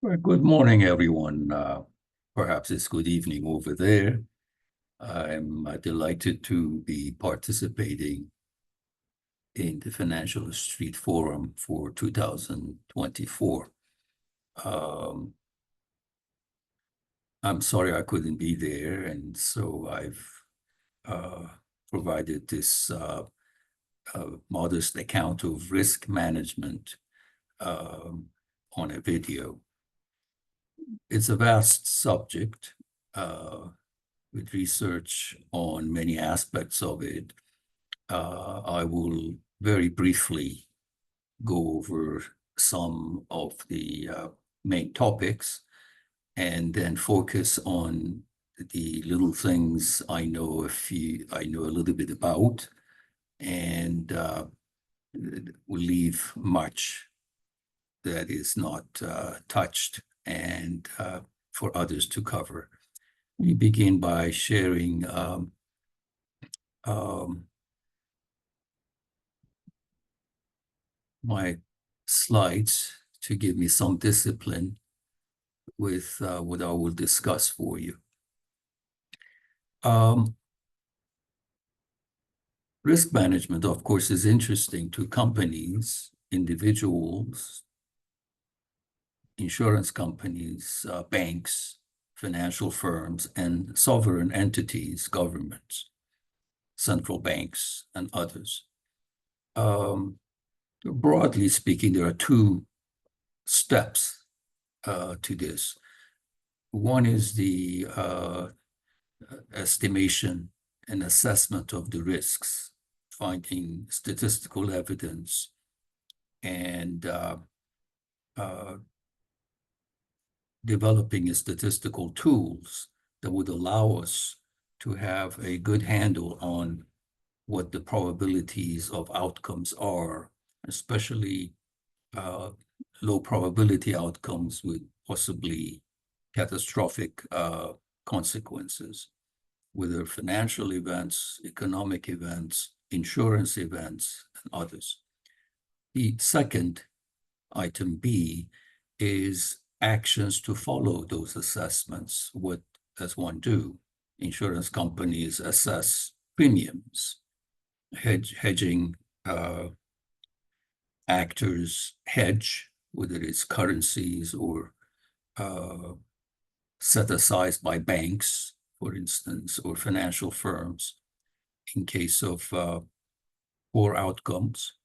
Well, good morning, everyone. Perhaps it's good evening over there. I'm delighted to be participating in the Financial Street Forum for 2024. I'm sorry I couldn't be there, and so I've provided this modest account of risk management on a video. It's a vast subject with research on many aspects of it. I will very briefly go over some of the main topics and then focus on the little things I know a little bit about, and will leave much that is not touched and for others to cover. We begin by sharing my slides to give me some discipline with what I will discuss for you. Risk management, of course, is interesting to companies, individuals, insurance companies, banks, financial firms, and sovereign entities, governments, central banks, and others. Broadly speaking, there are two steps to this. One is the estimation and assessment of the risks, finding statistical evidence and developing statistical tools that would allow us to have a good handle on what the probabilities of outcomes are, especially low probability outcomes with possibly catastrophic consequences, whether financial events, economic events, insurance events, and others. The second item B is actions to follow those assessments. What does one do? Insurance companies assess premiums, hedging actors hedge, whether it's currencies or set aside by banks, for instance, or financial firms in case of poor outcomes.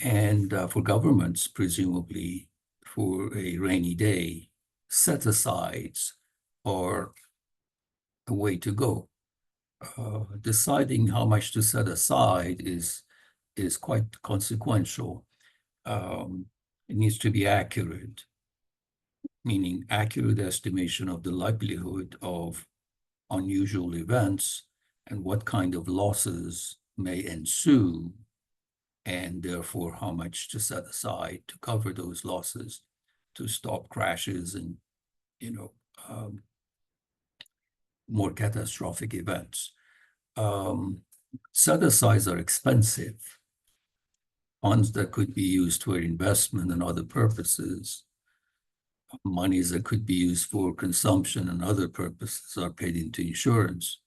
And for governments, presumably for a rainy day, set-asides are a way to go. Deciding how much to set aside is quite consequential. It needs to be accurate, meaning accurate estimation of the likelihood of unusual events and what kind of losses may ensue, and therefore how much to set aside to cover those losses, to stop crashes and more catastrophic events. Set-asides are expensive. Funds that could be used for investment and other purposes, monies that could be used for consumption and other purposes are paid into insurance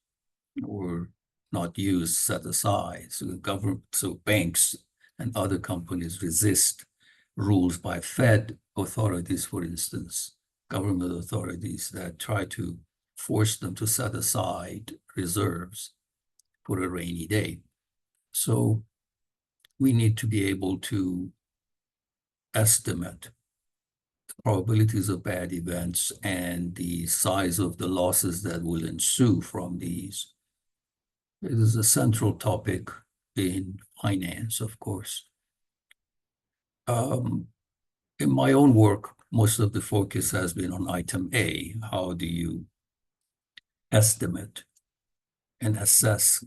or not used, set aside. So banks and other companies resist rules by Fed authorities, for instance, government authorities that try to force them to set aside reserves for a rainy day. So we need to be able to estimate the probabilities of bad events and the size of the losses that will ensue from these. It is a central topic in finance, of course. In my own work, most of the focus has been on item A. How do you estimate and assess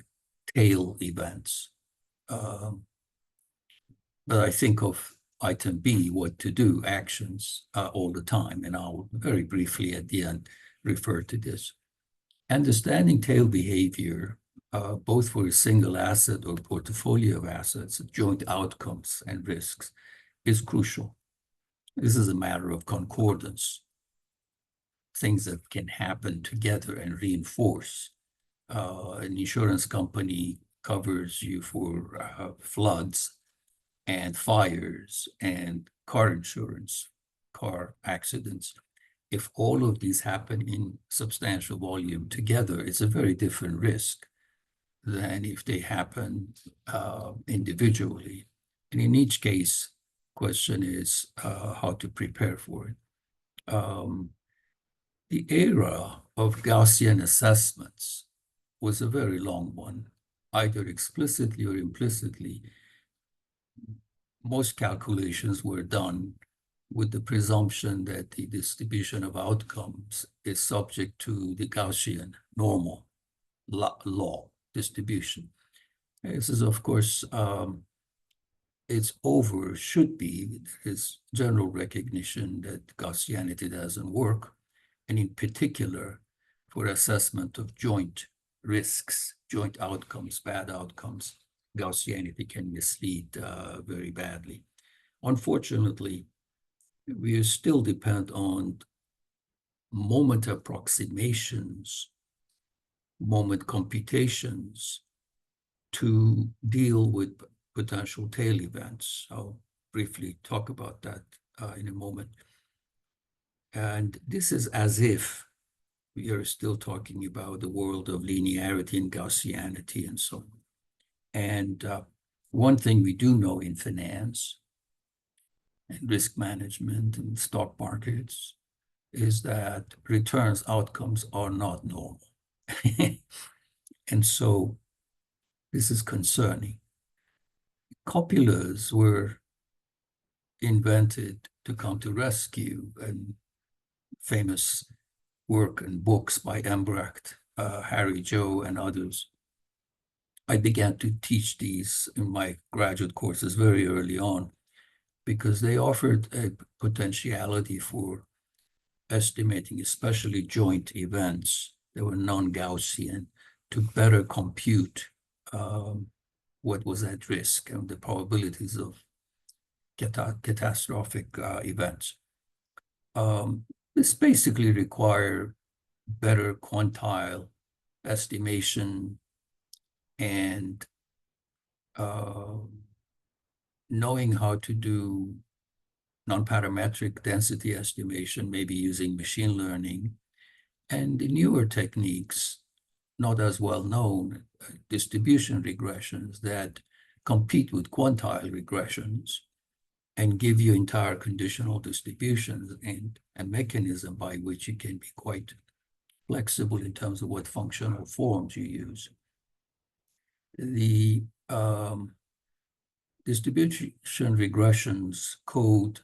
tail events? But I think of item B, what to do, actions, all the time. And I'll very briefly at the end refer to this. Understanding tail behavior, both for a single asset or portfolio of assets, joint outcomes and risks, is crucial. This is a matter of concordance, things that can happen together and reinforce. An insurance company covers you for floods and fires and car insurance, car accidents. If all of these happen in substantial volume together, it's a very different risk than if they happen individually. And in each case, question is how to prepare for it. The era of Gaussian assessments was a very long one, either explicitly or implicitly. Most calculations were done with the presumption that the distribution of outcomes is subject to the Gaussian normal law distribution. This is, of course, it's over, should be. There is general recognition that Gaussianity doesn't work, and in particular, for assessment of joint risks, joint outcomes, bad outcomes, Gaussianity can mislead very badly. Unfortunately, we still depend on moment approximations, moment computations to deal with potential tail events. I'll briefly talk about that in a moment. And this is as if we are still talking about the world of linearity and Gaussianity and so on. And one thing we do know in finance and risk management and stock markets is that returns outcomes are not normal. And so this is concerning. Copulas were invented to come to rescue, and famous work and books by Embrecht, Harry Joe, and others. I began to teach these in my graduate courses very early on because they offered a potentiality for estimating, especially joint events that were non-Gaussian, to better compute what was at risk and the probabilities of catastrophic events. This basically require better quantile estimation and knowing how to do non-parametric density estimation, maybe using machine learning, and the newer techniques, not as well known, distribution regressions that compete with quantile regressions and give you entire conditional distributions and a mechanism by which you can be quite flexible in terms of what functional forms you use. The distribution regressions code,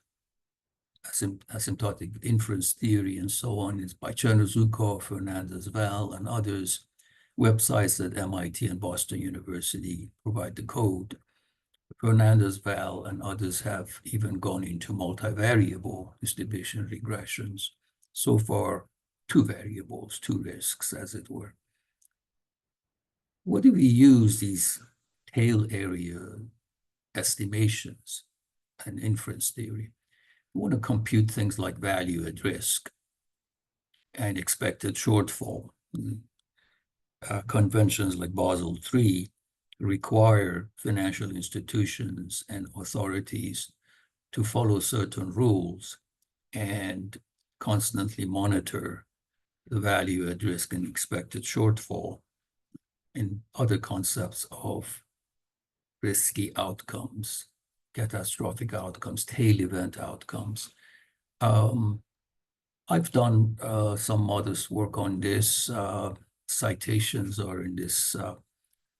asymptotic inference theory, and so on, is by Chernozyukov, Fernandez-Val, and others. Websites at MIT and Boston University provide the code. Fernandez-Val and others have even gone into multivariable distribution regressions. So far, two variables, two risks, as it were. What do we use these tail area estimations and inference theory? We want to compute things like value at risk and expected shortfall. Conventions like Basel III require financial institutions and authorities to follow certain rules and constantly monitor the value at risk and expected shortfall and other concepts of risky outcomes, catastrophic outcomes, tail event outcomes. I've done some modest work on this. Citations are in this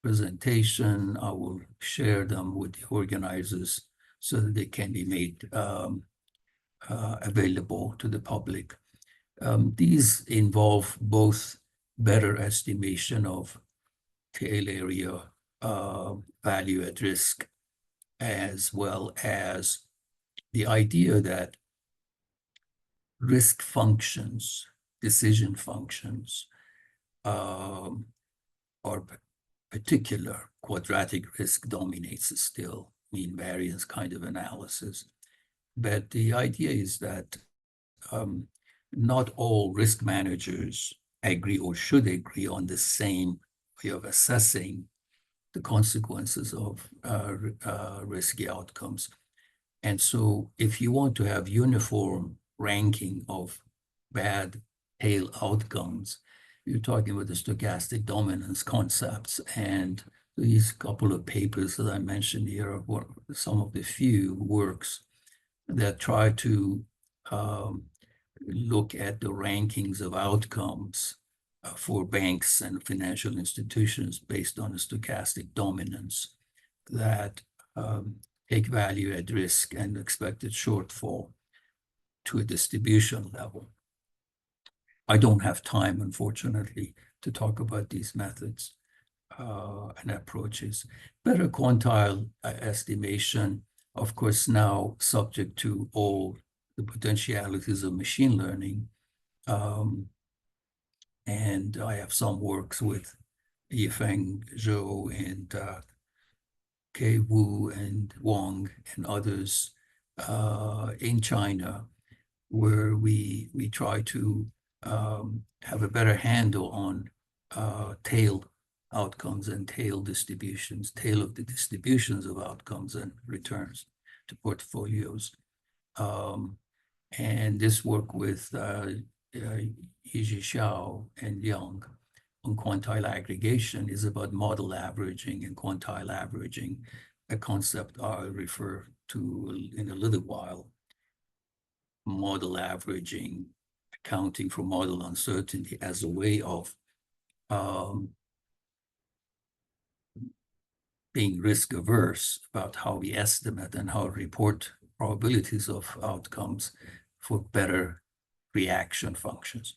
presentation. I will share them with the organizers so that they can be made available to the public. These involve both better estimation of tail area value at risk, as well as the idea that risk functions, decision functions, are particular. Quadratic risk dominates still, mean variance kind of analysis. But the idea is that not all risk managers agree or should agree on the same way of assessing the consequences of risky outcomes. And so if you want to have uniform ranking of bad tail outcomes, you're talking about the stochastic dominance concepts. And these couple of papers that I mentioned here are some of the few works that try to look at the rankings of outcomes for banks and financial institutions based on a stochastic dominance that take value at risk and expected shortfall to a distribution level. I don't have time, unfortunately, to talk about these methods and approaches. Better quantile estimation, of course, now subject to all the potentialities of machine learning. And I have some works with Yifeng Zhou and Kei Wu and Wang and others in China, where we try to have a better handle on tail outcomes and tail distributions, tail of the distributions of outcomes and returns to portfolios. And this work with Yizhi Xiao and Young on quantile aggregation is about model averaging and quantile averaging, a concept I'll refer to in a little while. Model averaging, accounting for model uncertainty as a way of being risk averse about how we estimate and how we report probabilities of outcomes for better reaction functions.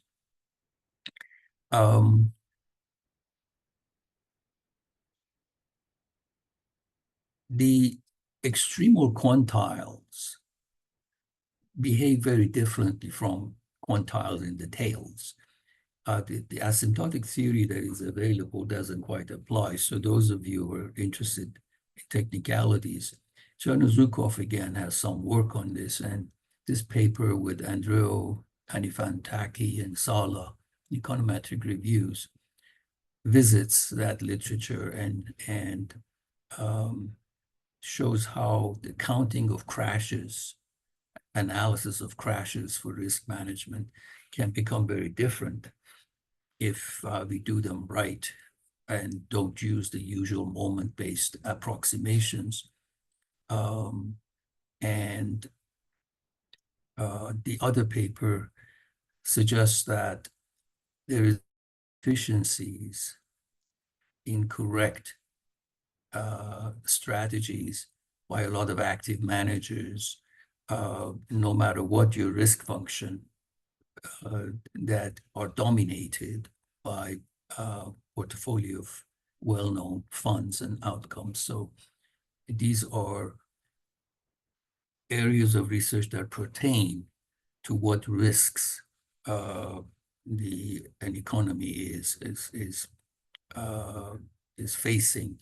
The extremal quantiles behave very differently from quantiles in the tails. The asymptotic theory that is available doesn't quite apply. So those of you who are interested in technicalities, Chernozhukov again has some work on this, and this paper with Andreu, Anifantaki, and Sala, Econometric Reviews, visits that literature and shows how the counting of crashes, analysis of crashes for risk management can become very different if we do them right and don't use the usual moment-based approximations. And the other paper suggests that there is efficiencies in correct strategies by a lot of active managers, no matter what your risk function, that are dominated by a portfolio of well-known funds and outcomes. So these are areas of research that pertain to what risks an economy is facing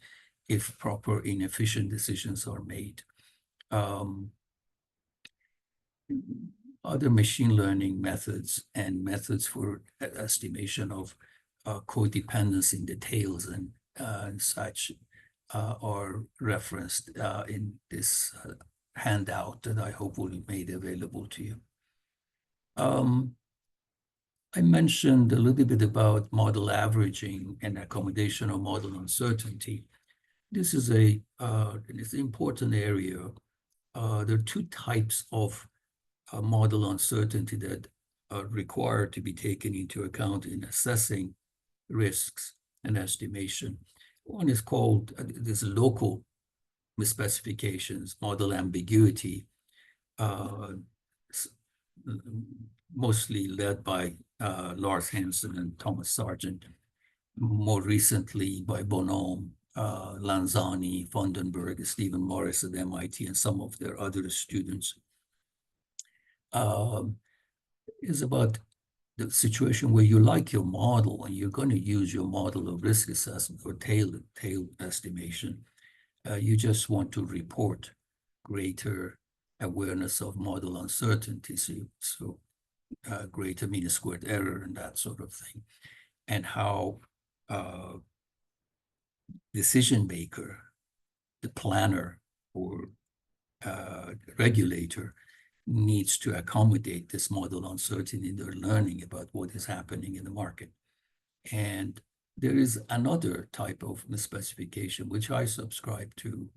if proper inefficient decisions are made. Other machine learning methods and methods for estimation of codependence in the tails and such are referenced in this handout that I hope will be made available to you. I mentioned a little bit about model averaging and accommodation of model uncertainty. This is it's an important area. There are two types of model uncertainty that are required to be taken into account in assessing risks and estimation. One is called, there's local misspecifications, model ambiguity, mostly led by Lars Hansen and Thomas Sargent, more recently by Bonhomme, Lanzani, Vandenberg, Stephen Morris at MIT, and some of their other students. Is about the situation where you like your model and you're going to use your model of risk assessment or tail estimation. You just want to report greater awareness of model uncertainty, so greater mean squared error and that sort of thing, and how decision maker, the planner or regulator, needs to accommodate this model uncertainty in their learning about what is happening in the market. And there is another type of misspecification, which I subscribe to,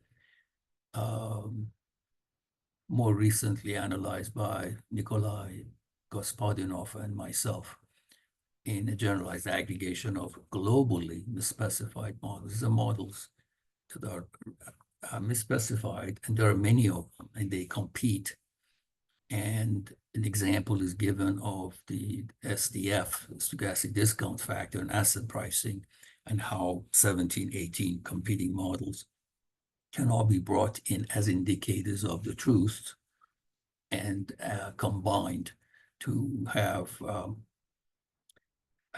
more recently analyzed by Nikolai Gospodinov and myself in a generalized aggregation of globally misspecified models. These are models that are misspecified, and there are many of them, and they compete. And an example is given of the SDF, stochastic discount factor, and asset pricing, and how 17, 18 competing models can all be brought in as indicators of the truth and combined to have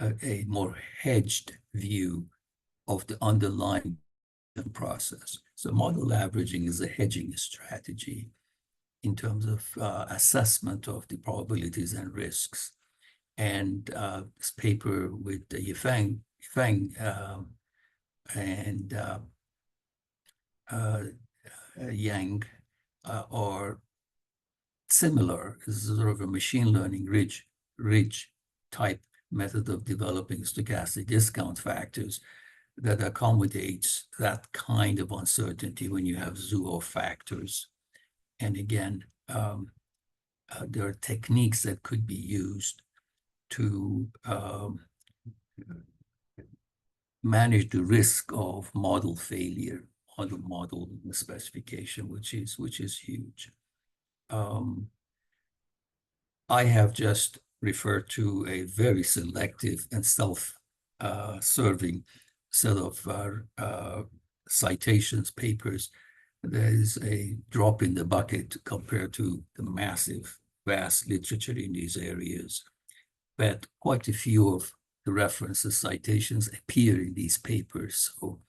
a more hedged view of the underlying process. So model averaging is a hedging strategy in terms of assessment of the probabilities and risks. And this paper with Yifeng and Yang are similar. This is sort of a machine learning ridge type method of developing stochastic discount factors that accommodates that kind of uncertainty when you have zoo of factors. And again, there are techniques that could be used to manage the risk of model failure on the model specification, which is huge. I have just referred to a very selective and self-serving set of citations, papers. There is a drop in the bucket compared to the massive, vast literature in these areas. But quite a few of the references, citations appear in these papers. So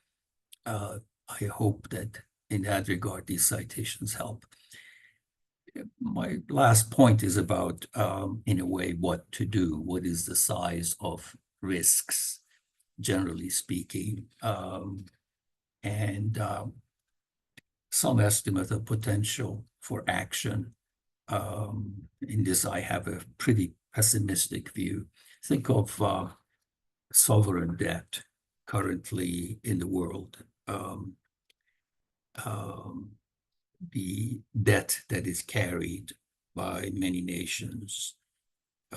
I hope that in that regard, these citations help. My last point is about, in a way, what to do. What is the size of risks, generally speaking, and some estimate of potential for action. In this, I have a pretty pessimistic view. Think of sovereign debt currently in the world. The debt that is carried by many nations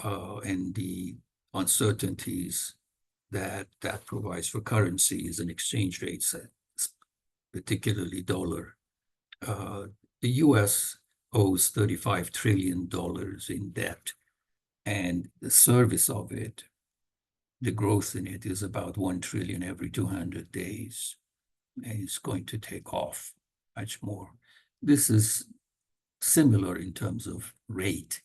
and the uncertainties that provides for currencies and exchange rates, particularly dollar. The US owes $35 trillion in debt, and the service of it, the growth in it, is about 1 trillion every 200 days, and it's going to take off much more. This is similar in terms of rate,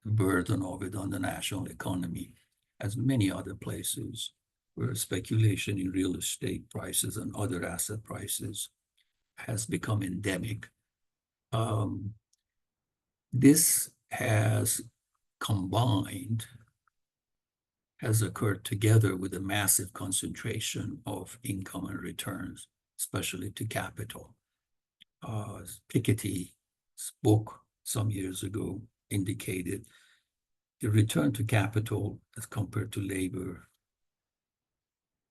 burden of it on the national economy, as many other places where speculation in real estate prices and other asset prices has become endemic. This has occurred together with a massive concentration of income and returns, especially to capital. Piketty's book some years ago indicated the return to capital as compared to labor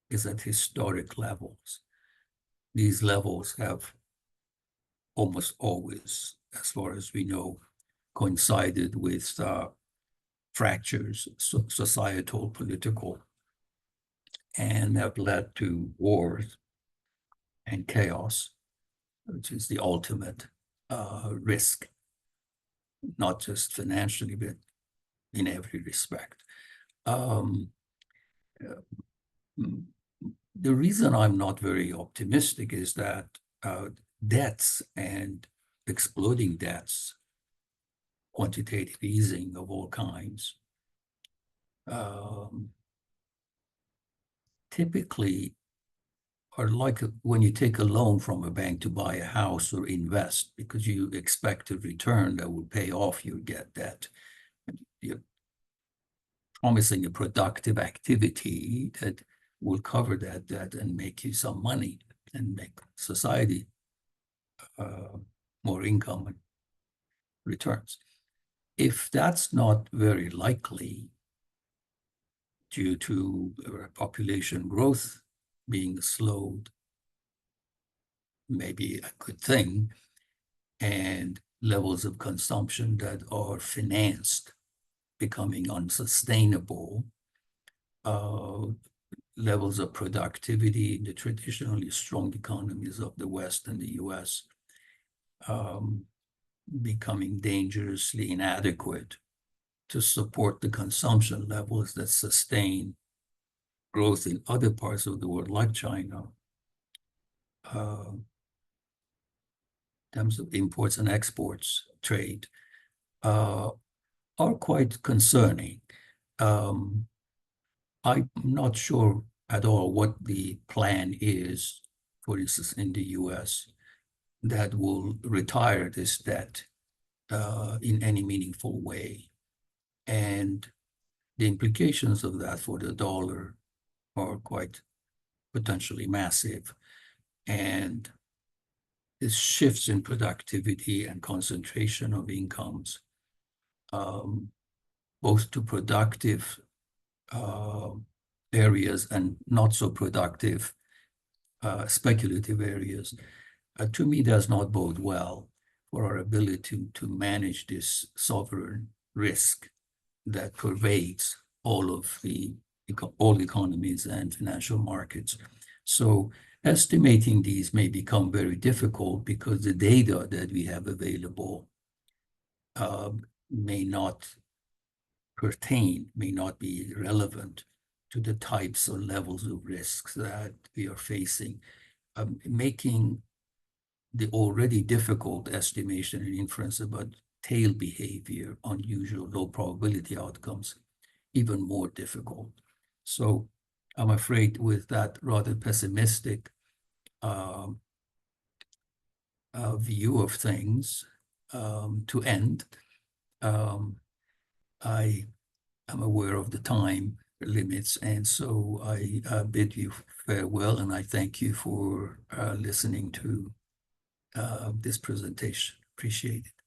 is at historic levels. These levels have almost always, as far as we know, coincided with fractures, societal, political, and have led to wars and chaos, which is the ultimate risk, not just financially, but in every respect. The reason I'm not very optimistic is that debts and exploding debts, quantitative easing of all kinds, typically are like when you take a loan from a bank to buy a house or invest, because you expect a return that will pay off your debt. You're promising a productive activity that will cover that debt and make you some money and make society more income and returns. If that's not very likely due to population growth being slowed, maybe a good thing, and levels of consumption that are financed becoming unsustainable, levels of productivity in the traditionally strong economies of the West and the US becoming dangerously inadequate to support the consumption levels that sustain growth in other parts of the world, like China, in terms of imports and exports, trade, are quite concerning. I'm not sure at all what the plan is, for instance, in the US, that will retire this debt in any meaningful way. And the implications of that for the dollar are quite potentially massive. And this shifts in productivity and concentration of incomes, both to productive areas and not so productive speculative areas, to me does not bode well for our ability to manage this sovereign risk that pervades all economies and financial markets. So estimating these may become very difficult because the data that we have available may not be relevant to the types or levels of risks that we are facing, making the already difficult estimation and inference about tail behavior, unusual low probability outcomes, even more difficult. So I'm afraid with that rather pessimistic view of things, to end, I am aware of the time limits, and so I bid you farewell, and I thank you for listening to this presentation. Appreciate it.